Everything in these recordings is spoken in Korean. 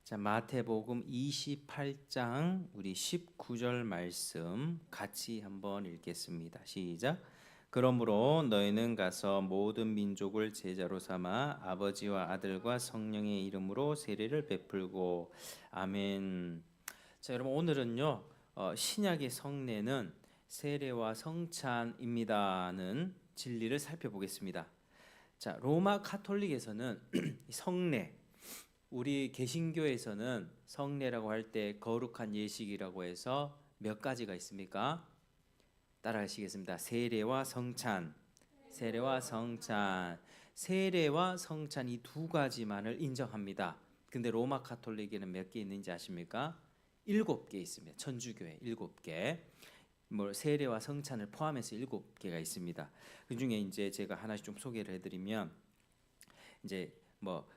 자, 마태복음 28장 우리 19절 말씀 같이 한번 읽겠습니다. 시작. 그러므로 너희는 가서 모든 민족을 제자로 삼아 아버지와 아들과 성령의 이름으로 세례를 베풀고 아멘. 자, 여러분 오늘은요 신약의 성례는 세례와 성찬입니다는 진리를 살펴보겠습니다. 자, 로마 카톨릭에서는 성례, 우리 개신교에서는 성례라고 할 때 거룩한 예식이라고 해서 몇 가지가 있습니까? 따라하시겠습니다. 세례와 성찬, 세례와 성찬, 세례와 성찬 이 두 가지만을 인정합니다. 근데 로마 카톨릭에는 몇 개 있는지 아십니까? 7개 있습니다. 천주교에 7개. 뭐 세례와 성찬을 포함해서 7개가 있습니다. 그 중에 이제 제가 하나씩 좀 소개를 해드리면 이제 뭐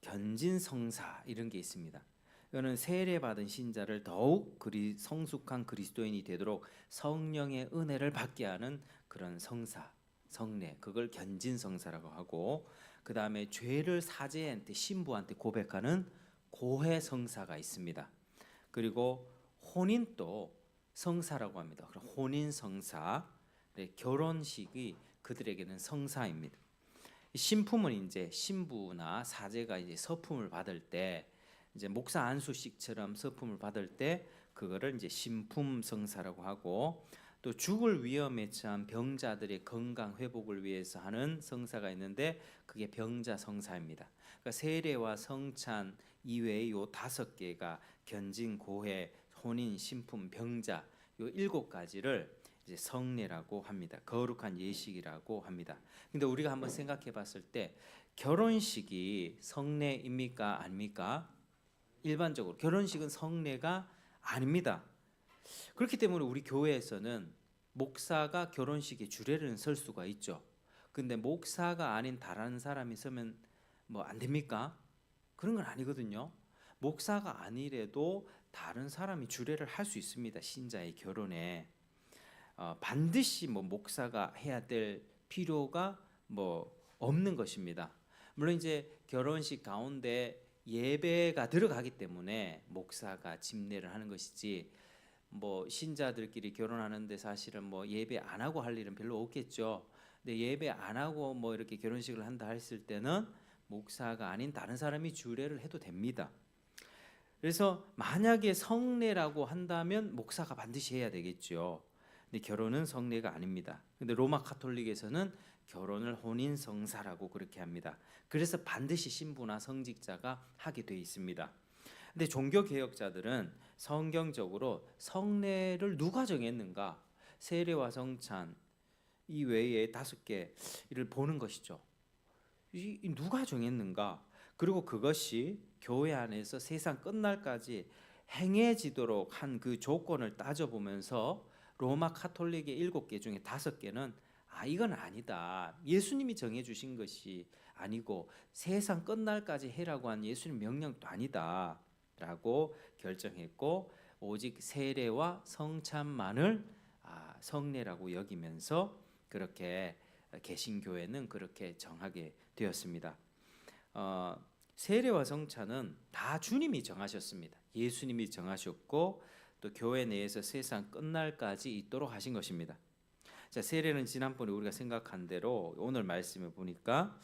견진성사 이런 게 있습니다. 이거는 세례받은 신자를 더욱 성숙한 그리스도인이 되도록 성령의 은혜를 받게 하는 그런 성사, 성례, 그걸 견진성사라고 하고, 그 다음에 죄를 사제한테 신부한테 고백하는 고해성사가 있습니다. 그리고 혼인도 성사라고 합니다. 혼인성사, 결혼식이 그들에게는 성사입니다. 신품은 이제 신부나 사제가 이제 서품을 받을 때 이제 목사 안수식처럼 서품을 받을 때 그거를 이제 신품 성사라고 하고, 또 죽을 위험에 처한 병자들의 건강 회복을 위해서 하는 성사가 있는데 그게 병자 성사입니다. 그러니까 세례와 성찬 이외에 요 5개가 견진, 고해, 혼인, 신품, 병자 요 7가지를 이제 성례라고 합니다. 거룩한 예식이라고 합니다. 근데 우리가 한번 생각해 봤을 때 결혼식이 성례입니까? 아닙니까? 일반적으로 결혼식은 성례가 아닙니다. 그렇기 때문에 우리 교회에서는 목사가 결혼식에 주례를 설 수가 있죠. 근데 목사가 아닌 다른 사람이 서면 뭐 안 됩니까? 그런 건 아니거든요. 목사가 아니래도 다른 사람이 주례를 할 수 있습니다. 신자의 결혼에. 반드시 뭐 목사가 해야 될 필요가 뭐 없는 것입니다. 물론 이제 결혼식 가운데 예배가 들어가기 때문에 목사가 집례를 하는 것이지, 뭐 신자들끼리 결혼하는데 사실은 뭐 예배 안 하고 할 일은 별로 없겠죠. 근데 예배 안 하고 뭐 이렇게 결혼식을 한다 했을 때는 목사가 아닌 다른 사람이 주례를 해도 됩니다. 그래서 만약에 성례라고 한다면 목사가 반드시 해야 되겠죠. 근데 결혼은 성례가 아닙니다. 근데 로마 카톨릭에서는 결혼을 혼인 성사라고 그렇게 합니다. 그래서 반드시 신부나 성직자가 하게 돼 있습니다. 근데 종교 개혁자들은 성경적으로 성례를 누가 정했는가? 세례와 성찬 이 외에 5개를 보는 것이죠. 누가 정했는가? 그리고 그것이 교회 안에서 세상 끝날까지 행해지도록 한 그 조건을 따져보면서 로마 카톨릭의 7개 중에 5개는 이건 아니다. 예수님이 정해주신 것이 아니고 세상 끝날까지 해라고 한 예수님 명령도 아니다 라고 결정했고, 오직 세례와 성찬만을 성례라고 여기면서 그렇게 개신교회는 그렇게 정하게 되었습니다. 세례와 성찬은 다 주님이 정하셨습니다. 예수님이 정하셨고 또 교회 내에서 세상 끝날까지 있도록 하신 것입니다. 자, 세례는 지난번에 우리가 생각한 대로 오늘 말씀을 보니까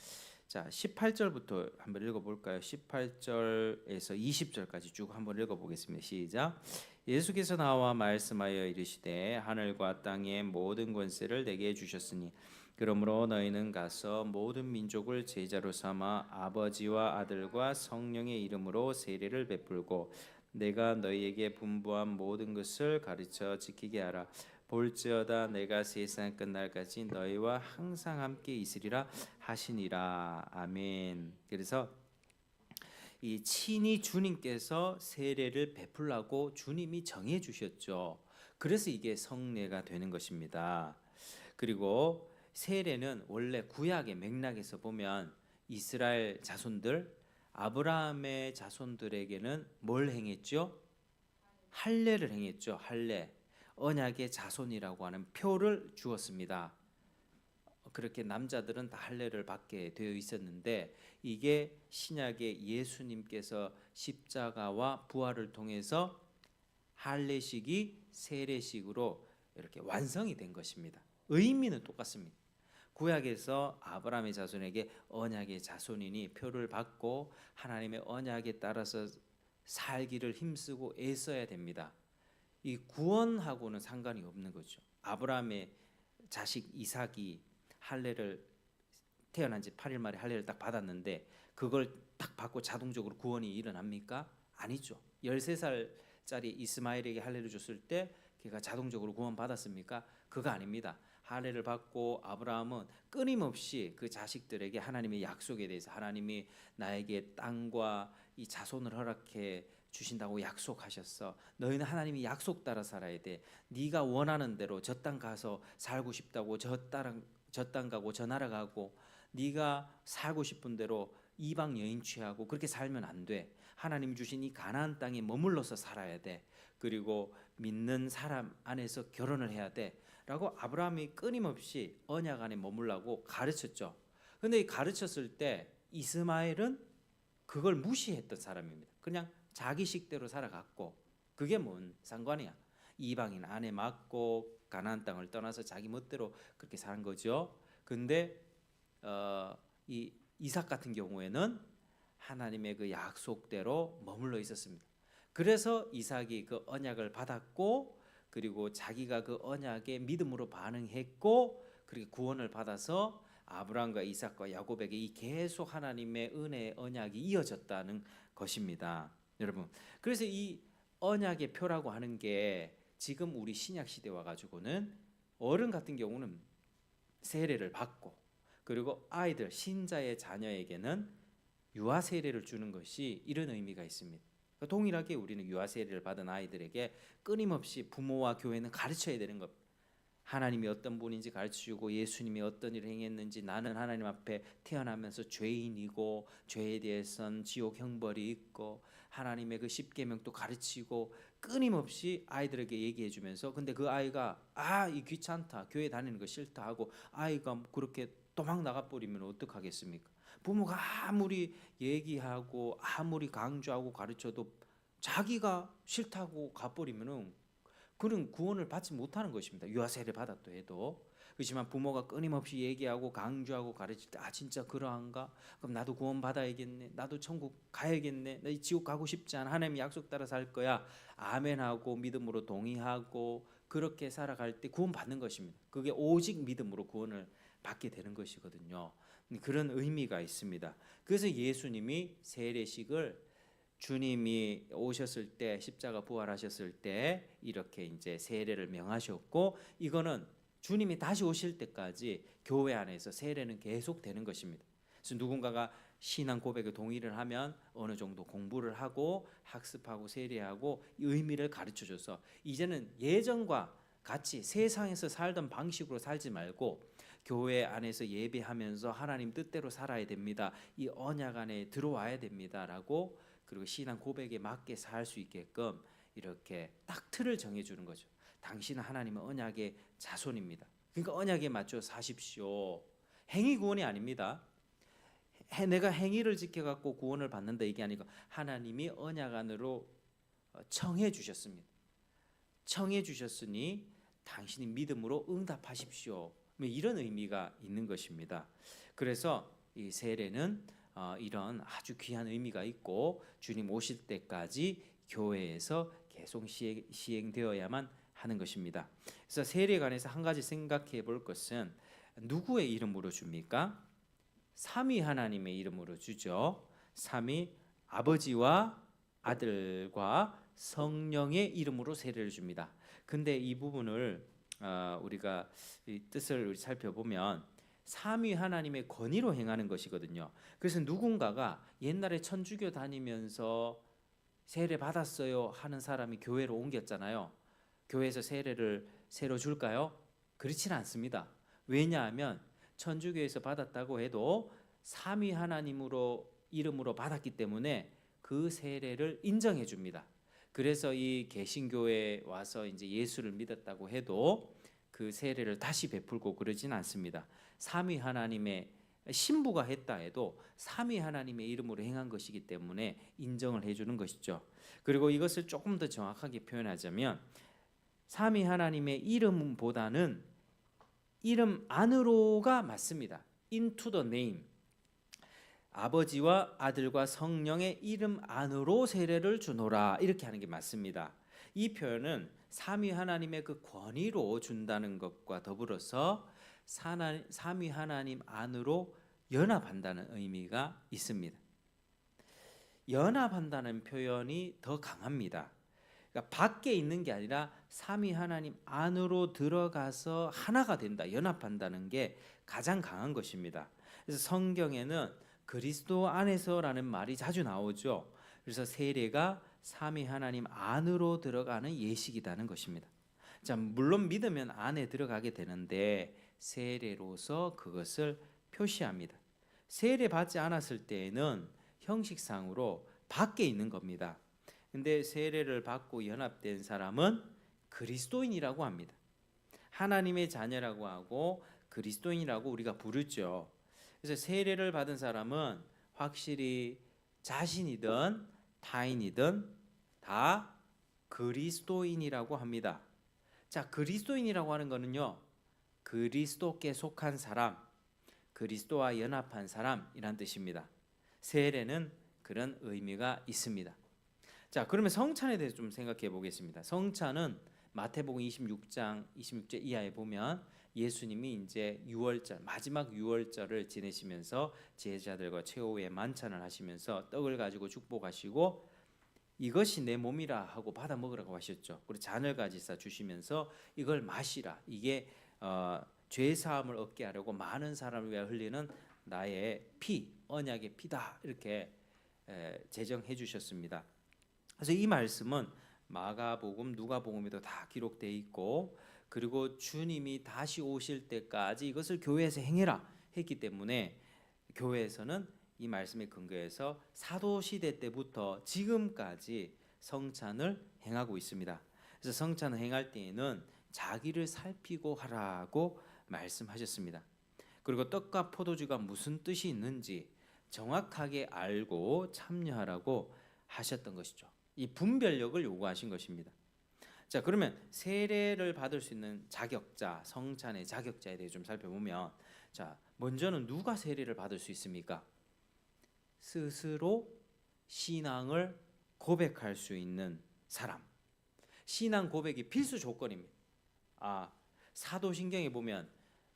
자 18절부터 한번 읽어볼까요? 18절에서 20절까지 쭉 한번 읽어보겠습니다. 시작. 예수께서 나와 말씀하여 이르시되 하늘과 땅의 모든 권세를 내게 주셨으니 그러므로 너희는 가서 모든 민족을 제자로 삼아 아버지와 아들과 성령의 이름으로 세례를 베풀고 내가 너희에게 분부한 모든 것을 가르쳐 지키게 하라. 볼지어다 내가 세상 끝날까지 너희와 항상 함께 있으리라 하시니라. 아멘. 그래서 이 친히 주님께서 세례를 베풀라고 주님이 정해 주셨죠. 그래서 이게 성례가 되는 것입니다. 그리고 세례는 원래 구약의 맥락에서 보면 이스라엘 자손들, 아브라함의 자손들에게는 뭘 행했죠? 할례를 행했죠. 할례. 언약의 자손이라고 하는 표를 주었습니다. 그렇게 남자들은 다 할례를 받게 되어 있었는데 이게 신약의 예수님께서 십자가와 부활을 통해서 할례식이 세례식으로 이렇게 완성이 된 것입니다. 의미는 똑같습니다. 구약에서 아브라함의 자손에게 언약의 자손이니 표를 받고 하나님의 언약에 따라서 살기를 힘쓰고 애써야 됩니다. 이 구원하고는 상관이 없는 거죠. 아브라함의 자식 이삭이 할례를 태어난 지 8일 만에 할례를 딱 받았는데 그걸 딱 받고 자동적으로 구원이 일어납니까? 아니죠. 13살짜리 이스마엘에게 할례를 줬을 때 그가 자동적으로 구원 받았습니까? 그거 아닙니다. 할례를 받고 아브라함은 끊임없이 그 자식들에게 하나님의 약속에 대해서 하나님이 나에게 땅과 이 자손을 허락해 주신다고 약속하셨어. 너희는 하나님이 약속 따라 살아야 돼. 네가 원하는 대로 저 땅 가서 살고 싶다고 저 땅 가고 저 나라 가고 네가 살고 싶은 대로 이방 여인 취하고 그렇게 살면 안 돼. 하나님 주신 이 가나안 땅에 머물러서 살아야 돼. 그리고 믿는 사람 안에서 결혼을 해야 돼. 라고 아브라함이 끊임없이 언약 안에 머물라고 가르쳤죠. 근데 가르쳤을 때 이스마엘은 그걸 무시했던 사람입니다. 그냥 자기 식대로 살아갔고 그게 뭔 상관이야. 이방인 아내 맞고 가나안 땅을 떠나서 자기 멋대로 그렇게 산 거죠. 근데 이 이삭 같은 경우에는 하나님의 그 약속대로 머물러 있었습니다. 그래서 이삭이 그 언약을 받았고 그리고 자기가 그 언약에 믿음으로 반응했고 그리고 구원을 받아서 아브라함과 이삭과 야곱에게 이 계속 하나님의 은혜의 언약이 이어졌다는 것입니다. 여러분, 그래서 이 언약의 표라고 하는 게 지금 우리 신약 시대 와 가지고는 어른 같은 경우는 세례를 받고 그리고 아이들 신자의 자녀에게는 유아 세례를 주는 것이 이런 의미가 있습니다. 동일하게 우리는 유아 세례를 받은 아이들에게 끊임없이 부모와 교회는 가르쳐야 되는 것. 하나님이 어떤 분인지 가르쳐주고 예수님이 어떤 일을 행했는지 나는 하나님 앞에 태어나면서 죄인이고 죄에 대해서는 지옥 형벌이 있고 하나님의 그 십계명도 가르치고 끊임없이 아이들에게 얘기해주면서 근데 그 아이가 이 귀찮다 교회 다니는 거 싫다 하고 아이가 그렇게 도망 나가버리면 어떡하겠습니까? 부모가 아무리 얘기하고 아무리 강조하고 가르쳐도 자기가 싫다고 가버리면은 그는 구원을 받지 못하는 것입니다. 유아 세례 받았도 해도. 그렇지만 부모가 끊임없이 얘기하고 강조하고 가르칠 때 진짜 그러한가? 그럼 나도 구원 받아야겠네. 나도 천국 가야겠네. 나 이 지옥 가고 싶지 않아. 하나님 약속 따라 살 거야. 아멘하고 믿음으로 동의하고 그렇게 살아갈 때 구원 받는 것입니다. 그게 오직 믿음으로 구원을 받게 되는 것이거든요. 그런 의미가 있습니다. 그래서 예수님이 세례식을 주님이 오셨을 때 십자가 부활하셨을 때 이렇게 이제 세례를 명하셨고 이거는 주님이 다시 오실 때까지 교회 안에서 세례는 계속 되는 것입니다. 그래서 누군가가 신앙 고백에 동의를 하면 어느 정도 공부를 하고 학습하고 세례하고 의미를 가르쳐줘서 이제는 예전과 같이 세상에서 살던 방식으로 살지 말고 교회 안에서 예배하면서 하나님 뜻대로 살아야 됩니다. 이 언약 안에 들어와야 됩니다라고 그리고 신앙 고백에 맞게 살 수 있게끔 이렇게 딱 틀을 정해주는 거죠. 당신은 하나님의 언약의 자손입니다. 그러니까 언약에 맞춰 사십시오. 행위 구원이 아닙니다. 내가 행위를 지켜갖고 구원을 받는다 이게 아니고 하나님이 언약 안으로 청해 주셨습니다. 청해 주셨으니 당신이 믿음으로 응답하십시오. 이런 의미가 있는 것입니다. 그래서 이 세례는 이런 아주 귀한 의미가 있고 주님 오실 때까지 교회에서 계속 시행되어야만 하는 것입니다. 그래서 세례에 관해서 한 가지 생각해 볼 것은 누구의 이름으로 줍니까? 삼위 하나님의 이름으로 주죠. 삼위 아버지와 아들과 성령의 이름으로 세례를 줍니다. 근데 이 부분을 우리가 이 뜻을 살펴보면 삼위 하나님의 권위로 행하는 것이거든요. 그래서 누군가가 옛날에 천주교 다니면서 세례 받았어요 하는 사람이 교회로 옮겼잖아요. 교회에서 세례를 새로 줄까요? 그렇지는 않습니다. 왜냐하면 천주교에서 받았다고 해도 삼위 하나님으로 이름으로 받았기 때문에 그 세례를 인정해 줍니다. 그래서 이 개신교에 와서 이제 예수를 믿었다고 해도 그 세례를 다시 베풀고 그러진 않습니다. 삼위 하나님의 신부가 했다 해도 삼위 하나님의 이름으로 행한 것이기 때문에 인정을 해주는 것이죠. 그리고 이것을 조금 더 정확하게 표현하자면 삼위 하나님의 이름보다는 이름 안으로가 맞습니다. into the name. 아버지와 아들과 성령의 이름 안으로 세례를 주노라 이렇게 하는 게 맞습니다. 이 표현은 삼위 하나님의 그 권위로 준다는 것과 더불어서 삼위 하나님 안으로 연합한다는 의미가 있습니다. 연합한다는 표현이 더 강합니다. 그러니까 밖에 있는 게 아니라 삼위 하나님 안으로 들어가서 하나가 된다, 연합한다는 게 가장 강한 것입니다. 그래서 성경에는 그리스도 안에서라는 말이 자주 나오죠. 그래서 세례가 삼위 하나님 안으로 들어가는 예식이라는 것입니다. 자, 물론 믿으면 안에 들어가게 되는데 세례로서 그것을 표시합니다. 세례 받지 않았을 때에는 형식상으로 밖에 있는 겁니다. 근데 세례를 받고 연합된 사람은 그리스도인이라고 합니다. 하나님의 자녀라고 하고 그리스도인이라고 우리가 부르죠. 그래서 세례를 받은 사람은 확실히 자신이든 타인이든 다 그리스도인이라고 합니다. 자, 그리스도인이라고 하는 거는요, 그리스도께 속한 사람, 그리스도와 연합한 사람이란 뜻입니다. 세례는 그런 의미가 있습니다. 자, 그러면 성찬에 대해서 좀 생각해 보겠습니다. 성찬은 마태복음 26장 26절 이하에 보면 예수님이 이제 유월절, 마지막 유월절을 지내시면서 제자들과 최후의 만찬을 하시면서 떡을 가지고 축복하시고 이것이 내 몸이라 하고 받아 먹으라고 하셨죠. 그리고 잔을 가지사 주시면서 이걸 마시라. 이게 죄 사함을 얻게 하려고 많은 사람을 위하여 흘리는 나의 피, 언약의 피다. 이렇게 제정해 주셨습니다. 그래서 이 말씀은 마가복음, 누가복음에도 다 기록되어 있고 그리고 주님이 다시 오실 때까지 이것을 교회에서 행해라 했기 때문에 교회에서는 이 말씀에 근거해서 사도시대 때부터 지금까지 성찬을 행하고 있습니다. 그래서 성찬을 행할 때에는 자기를 살피고 하라고 말씀하셨습니다. 그리고 떡과 포도주가 무슨 뜻이 있는지 정확하게 알고 참여하라고 하셨던 것이죠. 이 분별력을 요구하신 것입니다. 자, 그러면 세례를 받을 수 있는 자격자, 성찬의 자격자에 대해 좀 살펴보면, 자, 먼저는 누가 세례를 받을 수 있습니까? 스스로 신앙을 고백할 수 있는 사람. 신앙 고백이 필수 조건입니다. 사도신경에 보면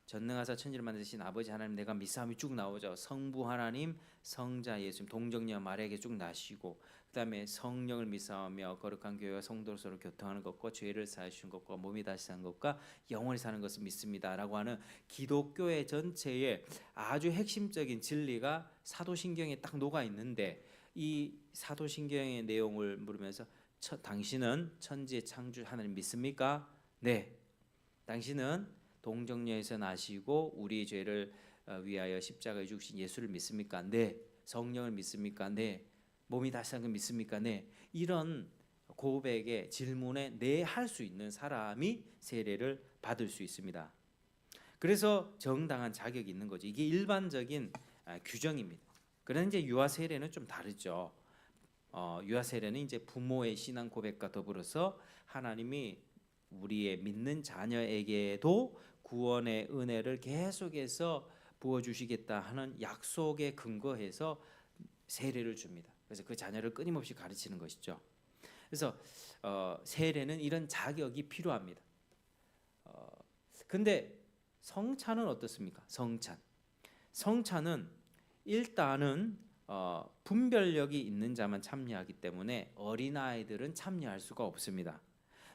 전능하사 천지를 만드신 아버지 하나님 내가 믿사오니 쭉 나오죠. 성부 하나님, 성자 예수님, 동정녀 마리아에게 쭉 나시고 그다음에 성령을 믿사오며 거룩한 교회와 성도로서 교통하는 것과 죄를 사하시는 것과 몸이 다시 사는 것과 영원히 사는 것을 믿습니다라고 하는 기독교의 전체의 아주 핵심적인 진리가 사도신경에 딱 녹아 있는데 이 사도신경의 내용을 물으면서 당신은 천지의 창조 하나님 믿습니까? 네. 당신은 동정녀에서 나시고 우리의 죄를 위하여 십자가에 죽으신 예수를 믿습니까? 네. 성령을 믿습니까? 네. 몸이 다시 산 걸 믿습니까? 네. 이런 고백의 질문에 네 할 수 있는 사람이 세례를 받을 수 있습니다. 그래서 정당한 자격이 있는 거죠. 이게 일반적인 규정입니다. 그런데 이제 유아 세례는 좀 다르죠. 유아 세례는 이제 부모의 신앙 고백과 더불어서 하나님이 우리의 믿는 자녀에게도 구원의 은혜를 계속해서 부어주시겠다 하는 약속에 근거해서 세례를 줍니다. 그래서 그 자녀를 끊임없이 가르치는 것이죠. 그래서 세례는 이런 자격이 필요합니다. 근데 성찬은 어떻습니까? 성찬은 일단은 분별력이 있는 자만 참여하기 때문에 어린아이들은 참여할 수가 없습니다.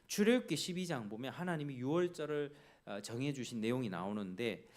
출애굽기 12장 보면 하나님이 유월절을 정해 주신 내용이 나오는데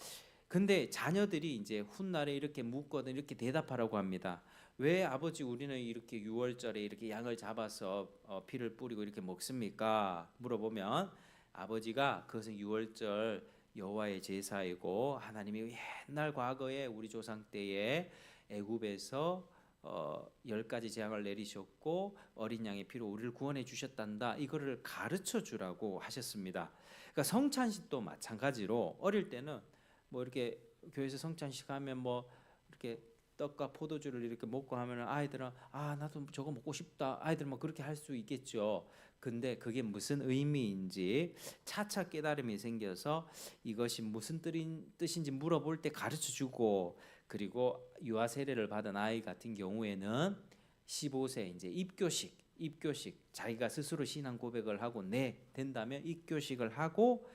근데 자녀들이 이제 훗날에 이렇게 묻거든 이렇게 대답하라고 합니다. 왜 아버지 우리는 이렇게 유월절에 이렇게 양을 잡아서 피를 뿌리고 이렇게 먹습니까? 물어보면 아버지가 그것은 유월절 여호와의 제사이고 하나님이 옛날 과거에 우리 조상 때에 애굽에서 10가지 재앙을 내리셨고 어린 양의 피로 우리를 구원해 주셨단다. 이거를 가르쳐 주라고 하셨습니다. 그러니까 성찬식도 마찬가지로 어릴 때는 뭐 이렇게 교회에서 성찬식 하면 뭐 이렇게 떡과 포도주를 이렇게 먹고 하면은 아이들은 아 나도 저거 먹고 싶다. 아이들은 뭐 그렇게 할 수 있겠죠. 근데 그게 무슨 의미인지 차차 깨달음이 생겨서 이것이 무슨 뜻인지 물어볼 때 가르쳐 주고, 그리고 유아 세례를 받은 아이 같은 경우에는 15세 이제 입교식 자기가 스스로 신앙 고백을 하고 네 된다면 입교식을 하고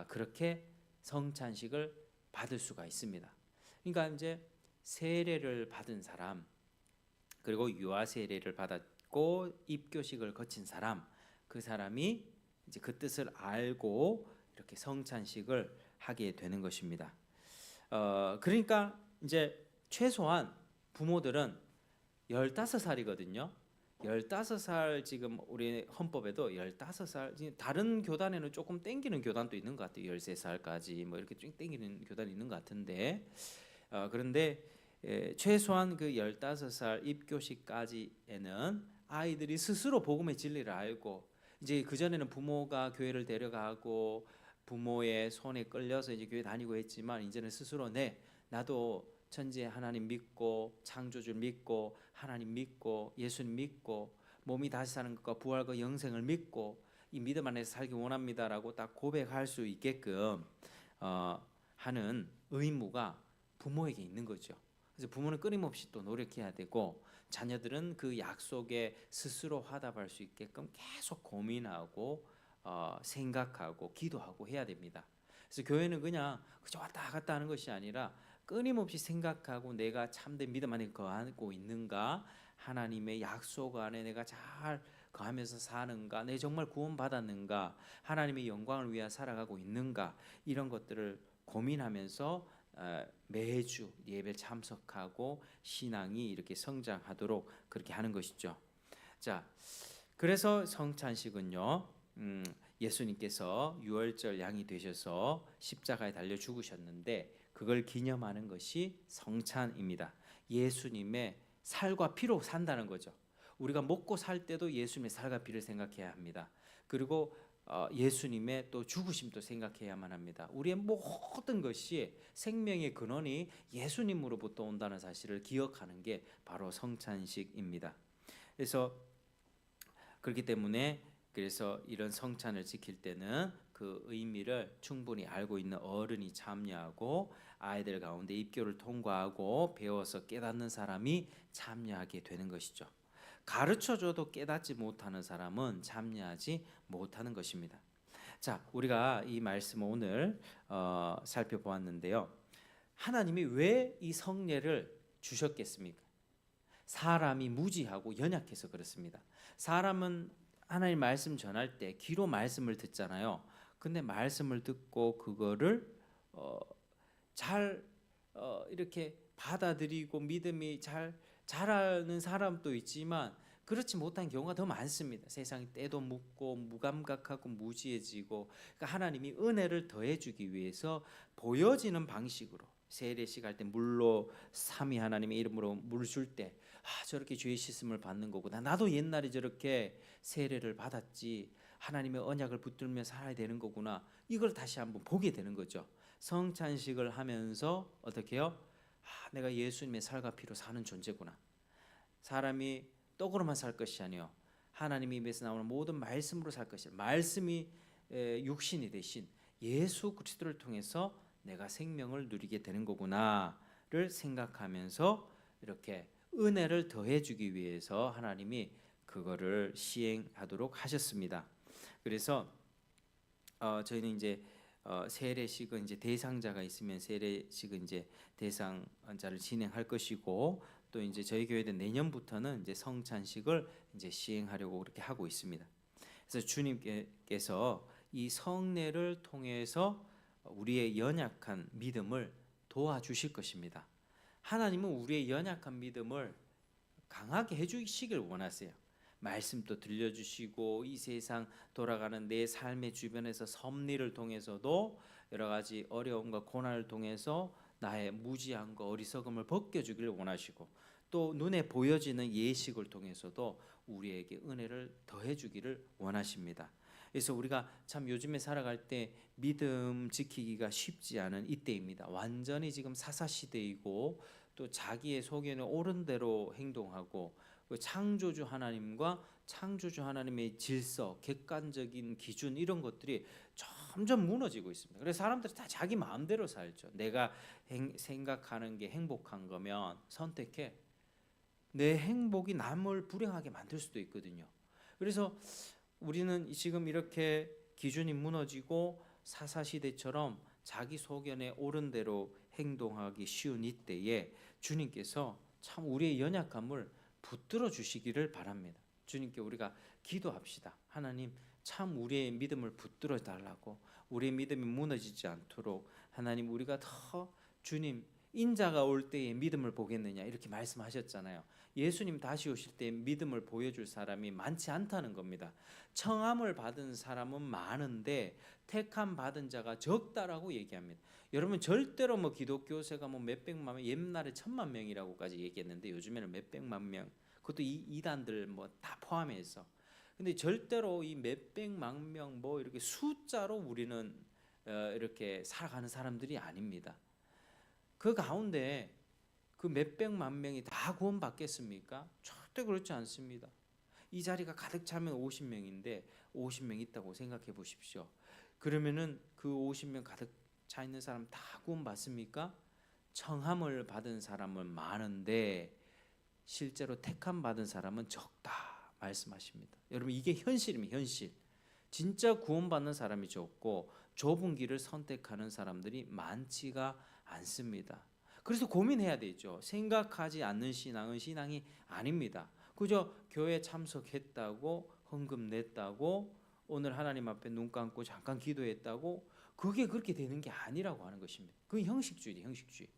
그렇게 성찬식을 받을 수가 있습니다. 그러니까 이제 세례를 받은 사람, 그리고 유아 세례를 받았고 입교식을 거친 사람, 그 사람이 이제 그 뜻을 알고 이렇게 성찬식을 하게 되는 것입니다. 그러니까 이제 최소한 부모들은 15살이거든요. 15살 지금 우리 헌법에도 15살, 다른 교단에는 조금 땡기는 교단도 있는 것 같아요. 13살까지 뭐 이렇게 쭉 땡기는 교단이 있는 것 같은데 그런데 최소한 그 15살 입교식까지에는 아이들이 스스로 복음의 진리를 알고, 이제 그전에는 부모가 교회를 데려가고 부모의 손에 끌려서 이제 교회 다니고 했지만 이제는 스스로 나도 천지의 하나님 믿고 창조주를 믿고 하나님 믿고 예수님 믿고 몸이 다시 사는 것과 부활과 영생을 믿고 이 믿음 안에서 살기 원합니다라고 딱 고백할 수 있게끔 하는 의무가 부모에게 있는 거죠. 그래서 부모는 끊임없이 또 노력해야 되고 자녀들은 그 약속에 스스로 화답할 수 있게끔 계속 고민하고 생각하고 기도하고 해야 됩니다. 그래서 교회는 그냥 그저 왔다 갔다 하는 것이 아니라 끊임없이 생각하고 내가 참된 믿음 안에 거하고 있는가, 하나님의 약속 안에 내가 잘 거하면서 사는가, 내 정말 구원받았는가, 하나님의 영광을 위해 살아가고 있는가, 이런 것들을 고민하면서 매주 예배 참석하고 신앙이 이렇게 성장하도록 그렇게 하는 것이죠. 자, 그래서 성찬식은요, 예수님께서 유월절 양이 되셔서 십자가에 달려 죽으셨는데 그걸 기념하는 것이 성찬입니다. 예수님의 살과 피로 산다는 거죠. 우리가 먹고 살 때도 예수님의 살과 피를 생각해야 합니다. 그리고 예수님의 또 죽으심도 생각해야만 합니다. 우리의 모든 것이 생명의 근원이 예수님으로부터 온다는 사실을 기억하는 게 바로 성찬식입니다. 그래서 그렇기 때문에 그래서 이런 성찬을 지킬 때는 그 의미를 충분히 알고 있는 어른이 참여하고 아이들 가운데 입교를 통과하고 배워서 깨닫는 사람이 참여하게 되는 것이죠. 가르쳐줘도 깨닫지 못하는 사람은 참여하지 못하는 것입니다. 자, 우리가 이 말씀을 오늘 살펴보았는데요. 하나님이 왜 이 성례를 주셨겠습니까? 사람이 무지하고 연약해서 그렇습니다. 사람은 하나님 말씀 전할 때 귀로 말씀을 듣잖아요. 근데 말씀을 듣고 그거를 잘 이렇게 받아들이고 믿음이 잘 자라는 사람도 있지만 그렇지 못한 경우가 더 많습니다. 세상이 때도 묻고 무감각하고 무지해지고, 그러니까 하나님이 은혜를 더해주기 위해서 보여지는 방식으로 세례식 할 때 물로 삼위 하나님의 이름으로 물 줄 때 저렇게 죄 씻음을 받는 거구나, 나도 옛날에 저렇게 세례를 받았지, 하나님의 언약을 붙들며 살아야 되는 거구나, 이걸 다시 한번 보게 되는 거죠. 성찬식을 하면서 어떻게 해요? 내가 예수님의 살과 피로 사는 존재구나. 사람이 떡으로만 살 것이 아니요 하나님의 입에서 나오는 모든 말씀으로 살 것이라. 말씀이 육신이 되신 예수 그리스도를 통해서 내가 생명을 누리게 되는 거구나를 생각하면서 이렇게 은혜를 더해주기 위해서 하나님이 그거를 시행하도록 하셨습니다. 그래서 저희는 이제 세례식은 이제 대상자가 있으면 세례식은 이제 대상자를 진행할 것이고, 또 이제 저희 교회도 내년부터는 이제 성찬식을 이제 시행하려고 그렇게 하고 있습니다. 그래서 주님께서 이 성례를 통해서 우리의 연약한 믿음을 도와주실 것입니다. 하나님은 우리의 연약한 믿음을 강하게 해주시길 원하세요. 말씀도 들려주시고 이 세상 돌아가는 내 삶의 주변에서 섭리를 통해서도 여러 가지 어려움과 고난을 통해서 나의 무지함과 어리석음을 벗겨주기를 원하시고, 또 눈에 보여지는 예식을 통해서도 우리에게 은혜를 더해 주기를 원하십니다. 그래서 우리가 참 요즘에 살아갈 때 믿음 지키기가 쉽지 않은 이때입니다. 완전히 지금 사사시대이고 또 자기의 소견에 옳은 대로 행동하고 창조주 하나님과 창조주 하나님의 질서, 객관적인 기준 이런 것들이 점점 무너지고 있습니다. 그래서 사람들이 다 자기 마음대로 살죠. 내가 생각하는 게 행복한 거면 선택해. 내 행복이 남을 불행하게 만들 수도 있거든요. 그래서 우리는 지금 이렇게 기준이 무너지고 사사시대처럼 자기 소견에 옳은 대로 행동하기 쉬운 이때에 주님께서 참 우리의 연약함을 붙들어 주시기를 바랍니다. 주님께 우리가 기도합시다. 하나님 참 우리의 믿음을 붙들어 달라고, 우리의 믿음이 무너지지 않도록 하나님 우리가 더 주님 인자가 올 때에 믿음을 보겠느냐 이렇게 말씀하셨잖아요. 예수님 다시 오실 때 믿음을 보여줄 사람이 많지 않다는 겁니다. 청함을 받은 사람은 많은데 택함 받은 자가 적다라고 얘기합니다. 여러분 절대로 뭐 기독교세가 뭐 몇백만 명, 옛날에 1,000만 명이라고까지 얘기했는데 요즘에는 몇백만 명, 그것도 이단들 뭐 다 포함해서. 근데 절대로 이 몇백만 명 뭐 이렇게 숫자로 우리는 이렇게 살아가는 사람들이 아닙니다. 그 가운데 그 몇백만 명이 다 구원받겠습니까? 절대 그렇지 않습니다. 이 자리가 가득 차면 50명인데 50명 있다고 생각해 보십시오. 그러면은 그 50명 가득 차 있는 사람 다 구원받습니까? 청함을 받은 사람은 많은데 실제로 택함 받은 사람은 적다 말씀하십니다. 여러분 이게 현실입니다. 현실. 진짜 구원받는 사람이 적고 좁은 길을 선택하는 사람들이 많지가 않습니다. 그래서 고민해야 되죠. 생각하지 않는 신앙은 신앙이 아닙니다. 그저 교회 참석했다고 헌금 냈다고 오늘 하나님 앞에 눈 감고 잠깐 기도했다고 그게 그렇게 되는 게 아니라고 하는 것입니다. 그건 형식주의죠. 형식주의.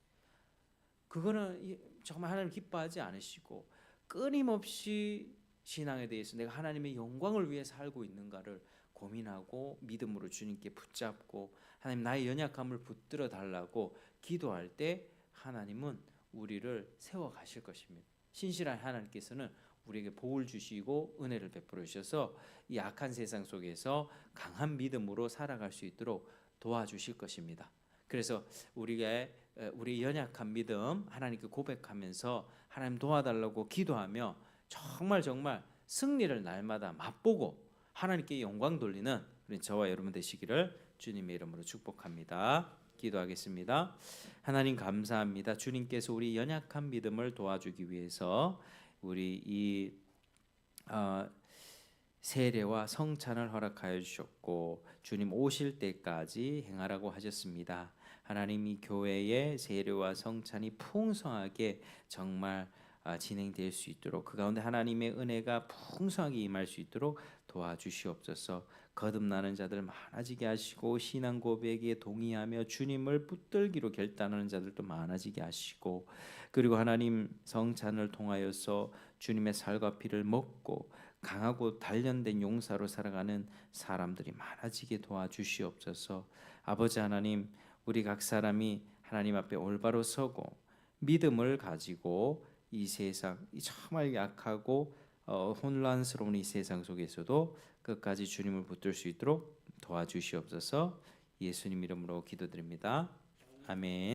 그거는 정말 하나님 기뻐하지 않으시고 끊임없이 신앙에 대해서 내가 하나님의 영광을 위해 살고 있는가를 고민하고 믿음으로 주님께 붙잡고 하나님 나의 연약함을 붙들어 달라고 기도할 때 하나님은 우리를 세워 가실 것입니다. 신실한 하나님께서는 우리에게 복을 주시고 은혜를 베풀어 주셔서 이 악한 세상 속에서 강한 믿음으로 살아갈 수 있도록 도와주실 것입니다. 그래서 우리 연약한 믿음 하나님께 고백하면서 하나님 도와달라고 기도하며 정말 승리를 날마다 맛보고 하나님께 영광 돌리는 우리 저와 여러분 되시기를 주님의 이름으로 축복합니다. 기도하겠습니다. 하나님 감사합니다. 주님께서 우리 연약한 믿음을 도와주기 위해서 우리 이 세례와 성찬을 허락하여 주셨고 주님 오실 때까지 행하라고 하셨습니다. 하나님 이 교회의 세례와 성찬이 풍성하게 정말 진행될 수 있도록 그 가운데 하나님의 은혜가 풍성하게 임할 수 있도록 도와주시옵소서. 거듭나는 자들 많아지게 하시고 신앙 고백에 동의하며 주님을 붙들기로 결단하는 자들도 많아지게 하시고 그리고 하나님 성찬을 통하여서 주님의 살과 피를 먹고 강하고 단련된 용사로 살아가는 사람들이 많아지게 도와주시옵소서. 아버지 하나님 우리 각 사람이 하나님 앞에 올바로 서고 믿음을 가지고 이 세상 이 정말 약하고 혼란스러운 이 세상 속에서도 끝까지 주님을 붙들 수 있도록 도와주시옵소서. 예수님 이름으로 기도드립니다. 아멘.